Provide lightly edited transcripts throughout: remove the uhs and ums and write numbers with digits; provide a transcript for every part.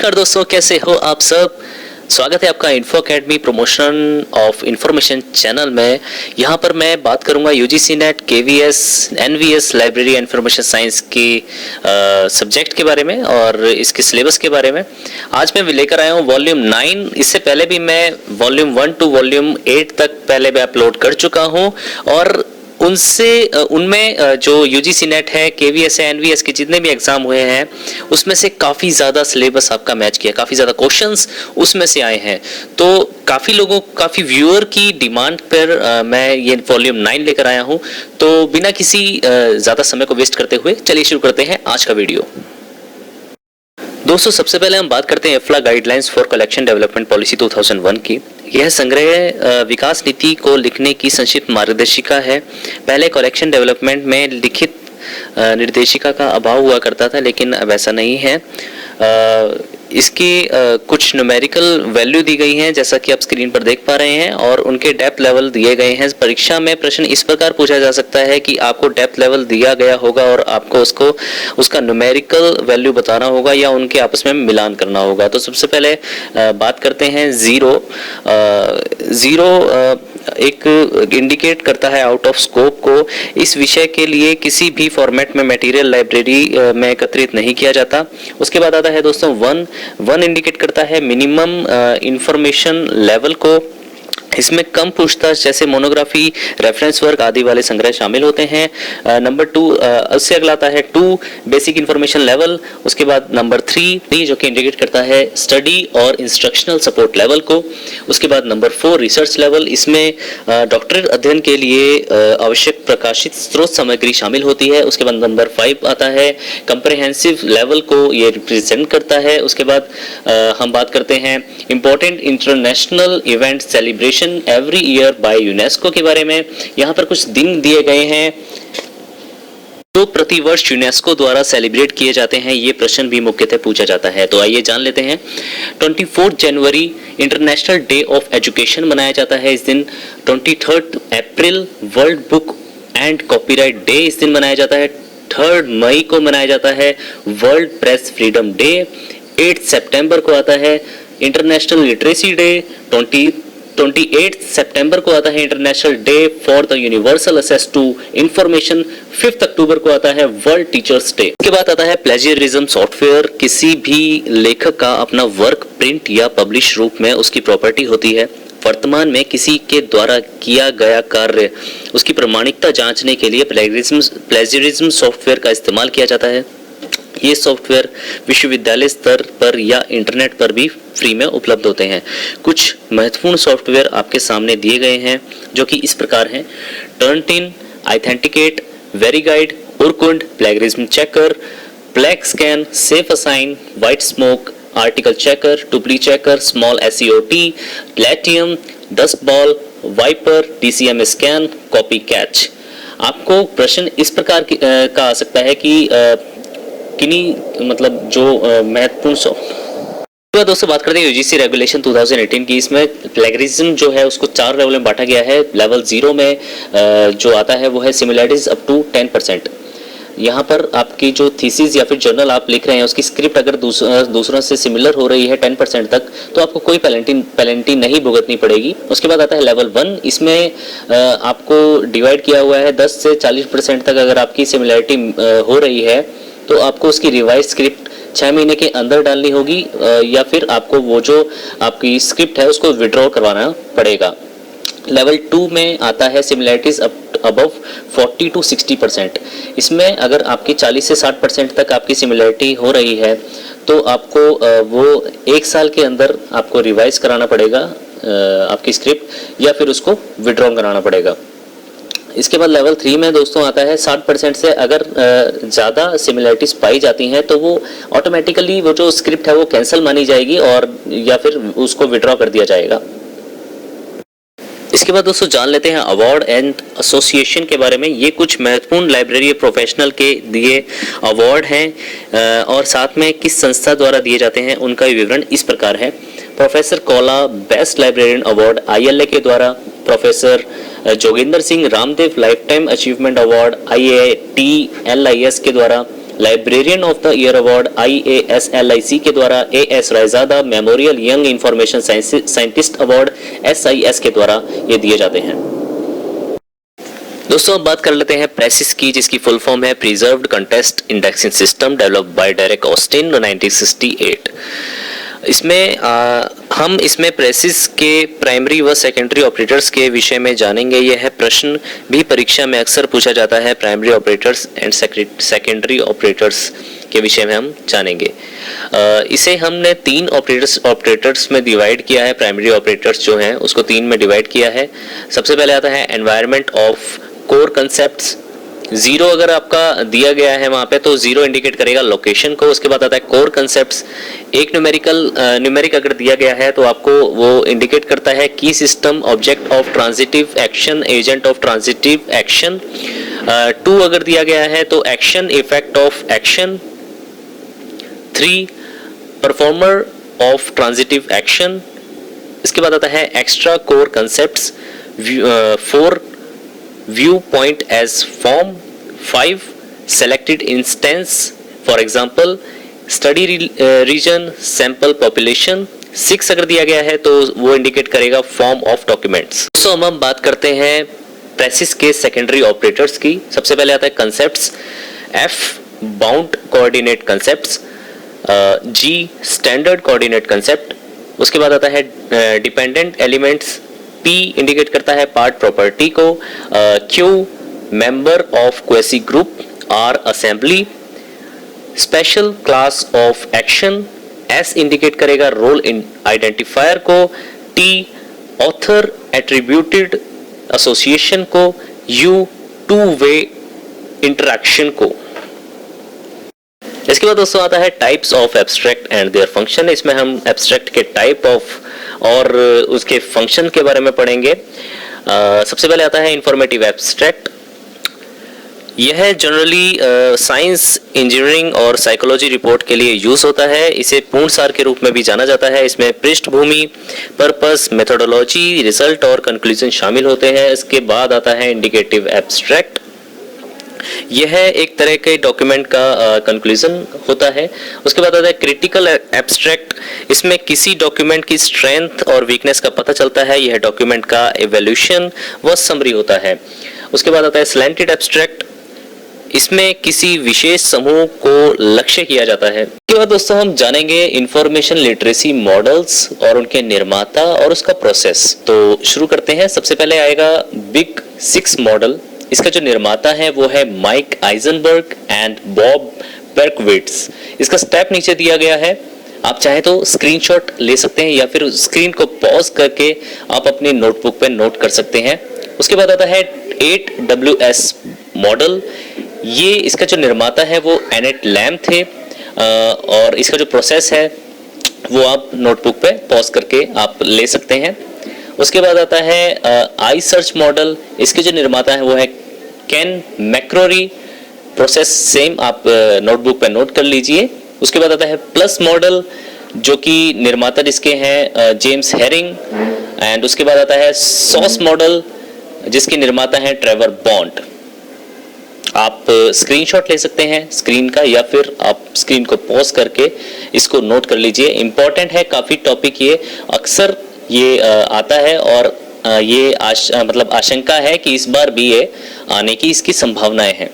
नमस्कार दोस्तों, कैसे हो आप सब। स्वागत है आपका info academy promotion of information channel में। यहाँ पर मैं बात करूँगा UGC NET, KVS, NVS library information science की सब्जेक्ट के बारे में और इसके सिलेबस के बारे में। आज मैं लेकर आया हूँ वॉल्यूम 9। इससे पहले भी मैं वॉल्यूम 1 टू वॉल्यूम 8 तक पहले भी अपलोड कर चुका हूँ और उनमें जो यूजीसी नेट है, केवीएस है, एनवीएस के जितने भी एग्जाम हुए हैं उसमें से काफ़ी ज़्यादा सिलेबस आपका मैच किया, काफ़ी ज़्यादा क्वेश्चंस उसमें से आए हैं। तो काफ़ी व्यूअर की डिमांड पर मैं ये वॉल्यूम 9 लेकर आया हूँ। तो बिना किसी ज़्यादा समय को वेस्ट करते हुए चलिए शुरू करते हैं आज का वीडियो। दोस्तों, सबसे पहले हम बात करते हैं IFLA guidelines for collection development policy 2001 की। यह संग्रह विकास नीति को लिखने की संक्षिप्त मार्गदर्शिका है। पहले कलेक्शन डेवलपमेंट में लिखित निर्देशिका का अभाव हुआ करता था, लेकिन अब ऐसा नहीं है। इसकी कुछ न्यूमेरिकल वैल्यू दी गई हैं, जैसा कि आप स्क्रीन पर देख पा रहे हैं, और उनके डेप्थ लेवल दिए गए हैं। परीक्षा में प्रश्न इस प्रकार पूछा जा सकता है कि आपको डेप्थ लेवल दिया गया होगा और आपको उसका न्यूमेरिकल वैल्यू बताना होगा या उनके आपस में मिलान करना होगा। तो सबसे पहले बात करते हैं ज़ीरो। एक इंडिकेट करता है आउट ऑफ स्कोप को। इस विषय के लिए किसी भी फॉर्मेट में मटेरियल लाइब्रेरी में एकत्रित नहीं किया जाता। उसके बाद आता है दोस्तों वन इंडिकेट करता है मिनिमम इंफॉर्मेशन लेवल को। इसमें कम पूछताछ जैसे मोनोग्राफी, रेफरेंस वर्क आदि वाले संग्रह शामिल होते हैं। नंबर 2 उससे अगला आता है 2 बेसिक इंफॉर्मेशन लेवल। उसके बाद नंबर 3 जो कि इंडिकेट करता है स्टडी और इंस्ट्रक्शनल सपोर्ट लेवल को। उसके बाद नंबर 4 रिसर्च लेवल। इसमें डॉक्टरेट अध्ययन के लिए आवश्यक प्रकाशित स्रोत सामग्री शामिल होती है। उसके बाद नंबर 5 आता है कंप्रहेंसिव लेवल को, ये रिप्रेजेंट करता है। उसके बाद हम बात करते हैं important international event celebration every year by UNESCO के बारे में। यहाँ पर कुछ दिन दिए गए हैं जो प्रतिवर्ष यूनेस्को द्वारा सेलिब्रेट किए जाते हैं। ये प्रश्न भी मुख्यतः पूछा जाता है, तो आइए जान लेते हैं। 24 जनवरी इंटरनेशनल डे ऑफ एजुकेशन मनाया जाता है इस दिन। 23 अप्रैल world book and copyright day इस दिन मनाया जाता है। 3 मई को मनाया जाता है वर्ल्ड प्रेस फ्रीडम डे। 8 सितंबर को आता है इंटरनेशनल लिटरेसी डे। 28 सितंबर को आता है international day for the universal access to information. 5 अक्टूबर को आता है वर्ल्ड टीचर्स डे। इसके बाद आता है प्लेजियरिज्म सॉफ्टवेयर। किसी भी लेखक का अपना वर्क प्रिंट या पब्लिश रूप में उसकी प्रॉपर्टी होती है। वर्तमान में किसी के द्वारा किया गया कार्य उसकी प्रामाणिकता जांचने के लिए प्लेजियरिज्म सॉफ्टवेयर का इस्तेमाल किया जाता है। ये सॉफ्टवेयर विश्वविद्यालय स्तर पर या इंटरनेट पर भी फ्री में उपलब्ध होते हैं। कुछ महत्वपूर्ण सॉफ्टवेयर आपके सामने दिए गए हैं जो कि इस प्रकार हैं: Turnitin, Authenticate, Veriguide, Urkund, plagiarism checker, plag scan, safe assign, white smoke, article checker, dupli checker, small SEOT, Plagium, dust ball, viper, TCM scan, copy catch. आपको प्रश्न इस प्रकार का आ सकता है कि किन्हीं जो महत्वपूर्ण दोस्तों बात करते हैं यूजीसी रेगुलेशन 2018 की। इसमें प्लेगरिज्म जो है उसको 4 लेवल में बांटा गया है। लेवल 0 में जो आता है वो है सिमिलैरिटीज अप टू 10%। यहाँ पर आपकी जो थीसिस या फिर जर्नल आप लिख रहे हैं उसकी स्क्रिप्ट अगर दूसरों से सिमिलर हो रही है 10% तक, तो आपको कोई पेनल्टी नहीं भुगतनी पड़ेगी। उसके बाद आता है लेवल 1। इसमें आपको डिवाइड किया हुआ है 10 से 40% तक। अगर आपकी सिमिलैरिटी हो रही है तो आपको उसकी रिवाइज स्क्रिप्ट 6 महीने के अंदर डालनी होगी या फिर आपको वो जो आपकी स्क्रिप्ट है उसको विड्रॉ करवाना पड़ेगा। लेवल 2 में आता है सिमिलैरिटीज अबव 40 to 60%। इसमें अगर आपकी 40 से 60% तक आपकी सिमिलैरिटी हो रही है तो आपको वो 1 साल के अंदर आपको रिवाइज कराना पड़ेगा आपकी स्क्रिप्ट, या फिर उसको विड्रॉ कराना पड़ेगा। इसके बाद लेवल 3 में दोस्तों आता है 60% से अगर ज़्यादा सिमिलैरिटीज पाई जाती हैं तो वो ऑटोमेटिकली वो जो स्क्रिप्ट है वो कैंसिल मानी जाएगी और या फिर उसको विड्रॉ कर दिया जाएगा। इसके बाद दोस्तों जान लेते हैं अवार्ड एंड एसोसिएशन के बारे में। ये कुछ महत्वपूर्ण लाइब्रेरी प्रोफेशनल के दिए अवार्ड हैं और साथ में किस संस्था द्वारा दिए जाते हैं उनका विवरण इस प्रकार है। Professor Cola best librarian award ILA के द्वारा, professor Joginder Singh Ramdev life time achievement award IIT LIS के द्वारा, librarian of the year award IASLIC के द्वारा AS Raizada memorial young information scientist award SIS के द्वारा ये दिए जाते हैं। दोस्तों अब बात कर लेते हैं प्रेसिस की, जिसकी फुल फॉर्म है preserved contest indexing system developed by Derek Austin 1968। इसमें हम इसमें प्रेसिस के प्राइमरी व सेकेंडरी ऑपरेटर्स के विषय में जानेंगे। यह प्रश्न भी परीक्षा में अक्सर पूछा जाता है। Primary operators and secondary operators के विषय में हम जानेंगे। इसे हमने तीन ऑपरेटर्स में डिवाइड किया है। प्राइमरी ऑपरेटर्स जो हैं उसको तीन में डिवाइड किया है। सबसे पहले आता है environment of core concepts. Zero अगर आपका दिया गया है वहां पे तो जीरो इंडिकेट करेगा लोकेशन को। उसके बाद आता है कोर कंसेप्ट्स। एक न्यूमेरिक अगर दिया गया है तो आपको वो इंडिकेट करता है की system, object of transitive action, agent of transitive action. 2 अगर दिया गया है तो action, effect of action. 3 performer of transitive action. इसके बाद आता है extra core concepts. 4 view point as form. 5 selected instance, for example study region, sample population. 6 अगर दिया गया है तो वो इंडिकेट करेगा फॉर्म ऑफ डॉक्यूमेंट्स। सो हम बात करते हैं प्रेसिस के सेकेंडरी ऑपरेटर्स की। सबसे पहले आता है concepts. F bound coordinate concepts. G standard coordinate concept. उसके बाद आता है डिपेंडेंट एलिमेंट्स। P इंडिकेट करता है पार्ट प्रॉपर्टी को। Q member of quasi group. R assembly. Special class of action. S indicate करेगा रोल इन आइडेंटिफायर को। T author attributed association को। U टू वे इंटरैक्शन को। इसके बाद दोस्तों आता है types of abstract and their function. इसमें हम एब्स्ट्रैक्ट के टाइप ऑफ और उसके फंक्शन के बारे में पढ़ेंगे। सबसे पहले आता है इंफॉर्मेटिव एब्स्ट्रैक्ट। यह जनरली साइंस, इंजीनियरिंग और साइकोलॉजी रिपोर्ट के लिए यूज होता है। इसे पूर्ण सार के रूप में भी जाना जाता है। इसमें पृष्ठभूमि, पर्पस, मेथोडोलॉजी, रिजल्ट और कंक्लूजन शामिल होते हैं। इसके बाद आता है इंडिकेटिव एब्स्ट्रैक्ट। यह एक तरह के डॉक्यूमेंट का कंक्लूजन होता है। उसके बाद आता है क्रिटिकल एब्स्ट्रैक्ट। इसमें किसी डॉक्यूमेंट की स्ट्रेंथ और वीकनेस का पता चलता है। यह डॉक्यूमेंट का इवैल्यूएशन व समरी होता है। उसके बाद आता है स्लैंटेड एब्स्ट्रैक्ट। इसमें किसी विशेष समूह को लक्ष्य किया जाता है। इसके बाद दोस्तों हम जानेंगे इंफॉर्मेशन लिटरेसी मॉडल्स और उनके निर्माता और उसका प्रोसेस। तो शुरू करते हैं। सबसे पहले आएगा बिग 6 मॉडल। इसका जो निर्माता है वो है माइक आइजनबर्ग एंड बॉब बेर्कविट्ज। इसका स्टेप नीचे दिया गया है। आप चाहे तो स्क्रीनशॉट ले सकते हैं या फिर स्क्रीन को पॉज करके आप अपनी नोटबुक पे नोट कर सकते हैं। उसके बाद आता है 8WS मॉडल। ये इसका जो निर्माता है वो एनेट लैम थे और इसका जो प्रोसेस है वो आप नोटबुक पे पॉज करके आप ले सकते हैं। उसके बाद आता है आई सर्च मॉडल। इसके जो निर्माता है वो है केन मैक्रोरी। प्रोसेस सेम आप नोटबुक पे नोट कर लीजिए। उसके बाद आता है प्लस मॉडल जो कि निर्माता जिसके हैं जेम्स हेरिंग। एंड उसके बाद आता है सॉस मॉडल जिसके निर्माता हैं ट्रेवर बॉन्ड। आप स्क्रीनशॉट ले सकते हैं स्क्रीन का या फिर आप स्क्रीन को पॉज करके इसको नोट कर लीजिए। इंपॉर्टेंट है काफ़ी टॉपिक, ये अक्सर ये आता है और ये मतलब आशंका है कि इस बार भी ये आने की इसकी संभावनाएं हैं।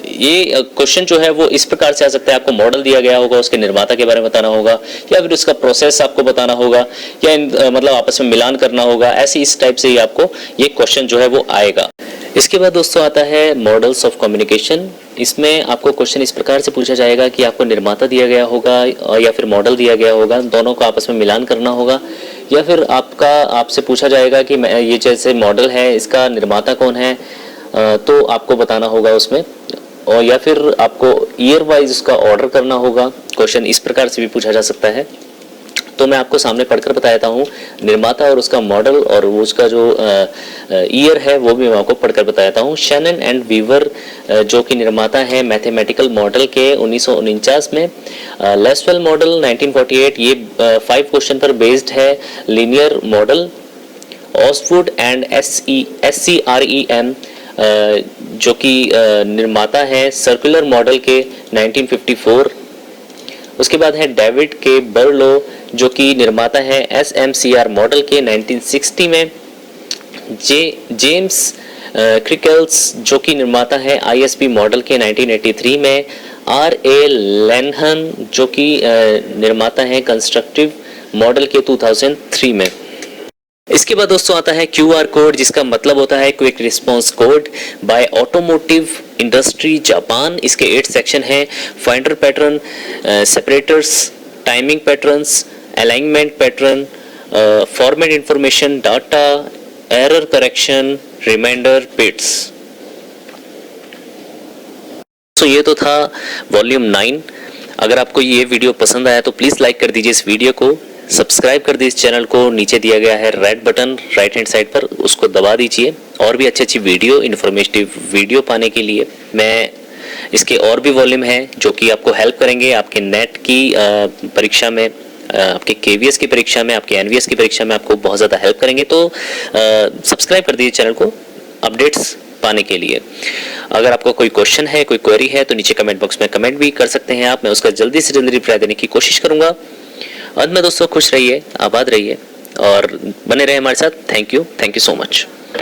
ये क्वेश्चन जो है वो इस प्रकार से आ सकता है। आपको मॉडल दिया गया होगा, उसके निर्माता के बारे में बताना होगा या फिर उसका प्रोसेस आपको बताना होगा या मतलब आपस में मिलान करना होगा। ऐसे इस टाइप से ही आपको ये क्वेश्चन जो है वो आएगा। इसके बाद दोस्तों आता है मॉडल्स ऑफ कम्युनिकेशन। इसमें आपको क्वेश्चन इस प्रकार से पूछा जाएगा कि आपको निर्माता दिया गया होगा या फिर मॉडल दिया गया होगा, दोनों को आपस में मिलान करना होगा या फिर आपसे पूछा जाएगा कि ये जैसे मॉडल है इसका निर्माता कौन है, तो आपको बताना होगा उसमें, और या फिर आपको ईयर वाइज उसका ऑर्डर करना होगा। क्वेश्चन इस प्रकार से भी पूछा जा सकता है। तो मैं आपको सामने पढ़कर बताता हूँ निर्माता और उसका मॉडल और उसका जो ईयर है वो भी मैं आपको पढ़कर बताता हूँ। शैनन एंड वीवर जो कि निर्माता है मैथमेटिकल मॉडल के 1949 में, लेसवेल मॉडल 1948, ये 5 क्वेश्चन पर बेस्ड है। लीनियर मॉडल, ऑसवुड एंड SCREM जो कि निर्माता है सर्कुलर मॉडल के 1954। उसके बाद है डेविड के बर्लो जो कि निर्माता है SMCR मॉडल के 1960 में। जेम्स क्रिकल्स जो कि निर्माता है ISP मॉडल के 1983 में। RA लेनहन जो कि निर्माता है कंस्ट्रक्टिव मॉडल के 2003 में। इसके बाद दोस्तों आता है QR कोड, जिसका मतलब होता है quick response code by automotive industry Japan. इसके 8 सेक्शन हैं: finder pattern, separators, timing patterns, alignment pattern, format information, data, error correction, reminder bits. तो ये तो था वॉल्यूम 9। अगर आपको ये वीडियो पसंद आया तो प्लीज़ लाइक कर दीजिए इस वीडियो को, सब्सक्राइब कर दीजिए इस चैनल को। नीचे दिया गया है red button right hand side पर, उसको दबा दीजिए। और भी अच्छी वीडियो, इन्फॉर्मेटिव वीडियो पाने के लिए मैं इसके और भी वॉल्यूम हैं जो कि आपको हेल्प करेंगे आपके नेट की परीक्षा में, आपके KVS की परीक्षा में, आपके NVS की परीक्षा में आपको बहुत ज़्यादा हेल्प करेंगे। तो सब्सक्राइब कर दीजिए चैनल को अपडेट्स पाने के लिए। अगर आपको कोई क्वेश्चन है, कोई क्वेरी है तो नीचे कमेंट बॉक्स में कमेंट भी कर सकते हैं आप, मैं उसका जल्दी से जल्दी रिप्लाई देने की कोशिश करूंगा। अंत में दोस्तों खुश रहिए, आबाद रहिए और बने रहे हमारे साथ। Thank you so much.